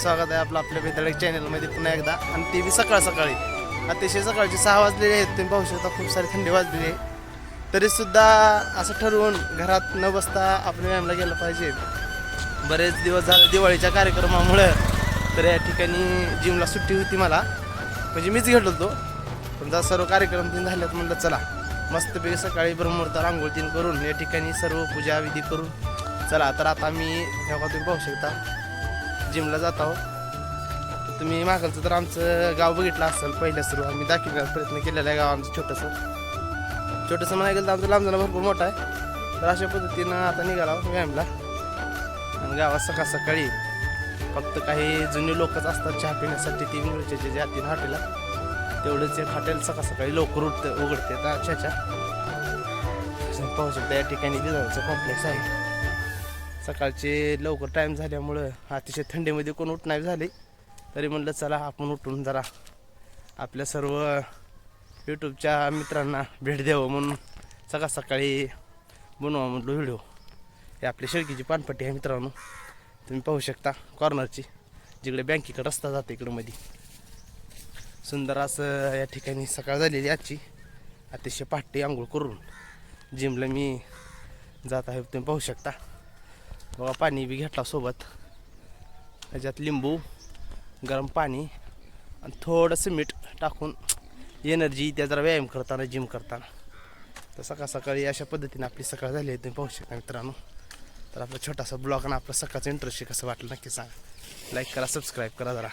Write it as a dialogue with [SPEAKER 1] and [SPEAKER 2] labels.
[SPEAKER 1] स्वागत आहे आपलं आपल्या बेताळी चॅनलमध्ये पुन्हा एकदा, आणि ते बी सकाळ सकाळी. अतिशय सकाळचे 6 वाजलेले आहेत. तुम्ही पाहू शकता खूप सारी थंडी वाजलेली आहे. तरीसुद्धा असं ठरवून घरात न बसता आपण व्यायामला गेलं पाहिजे. बरेच दिवस झाले दिवाळीच्या कार्यक्रमामुळं तर या ठिकाणी जिमला सुट्टी होती मला, म्हणजे मीच घेतलो होतो. पण जर सर्व कार्यक्रम तीन झाल्यात म्हणलं चला मस्तपैकी सकाळी ब्रह्ममुहूर्त रांगोळ तीन करून या ठिकाणी सर्व पूजा विधी करून चला. तर आता मी जेव्हा तुम्ही पाहू शकता जिमला जात आहोत. तुम्ही मागलचं तर आमचं गाव बघितलं असेल पहिल्या सुरू आम्ही दाखवण्याचा प्रयत्न केलेला आहे. गाव आमचं छोटंसं म्हणायला गेलं तर आमचं लांबजाना भरपूर मोठा आहे. तर अशा पद्धतीनं आता निघाला व्यायामला. आणि गावात सकाळ सकाळी फक्त काही जुने लोकच असतात चहा पिण्यासाठी. 3 मिरच्याचे ज्या 3 हॉटेला तेवढंच एक हॉटेल सकाळ सकाळी लवकर उघडते. तर पाहू शकता या ठिकाणी बिझनेसचं कॉम्प्लेक्स आहे. सकाळचे लवकर टाईम झाल्यामुळं अतिशय थंडीमध्ये कोण उठणार झाले, तरी म्हणलं चला आपण उठून जरा आपल्या सर्व यूट्यूबच्या मित्रांना भेट द्यावं म्हणून सकाळ सकाळी बनवा म्हटलं व्हिडिओ. हे आपली शेळकीची पानपट्टी आहे मित्रांनो, तुम्ही पाहू शकता कॉर्नरची, जिकडे बँकेकडे रस्ता जाते इकडं मध्ये. सुंदर असं या ठिकाणी सकाळ झालेली आजची. अतिशय पहाटे आंघोळ करून जिमला मी जात आहे. तुम्ही पाहू शकता बघा, पाणी बी घेतला सोबत, त्याच्यात लिंबू, गरम पाणी आणि थोडंसं मीठ टाकून एनर्जी त्या जरा व्यायाम करताना जिम करताना. तर सकाळ सकाळी अशा पद्धतीने आपली सकाळ झाली आहे. तुम्ही पाहू शकता मित्रांनो. तर आपला छोटासा ब्लॉग आणि आपलं सकाळचं इंटरेस्ट कसं वाटलं नक्की सांगा. लाईक करा, सबस्क्राईब करा जरा.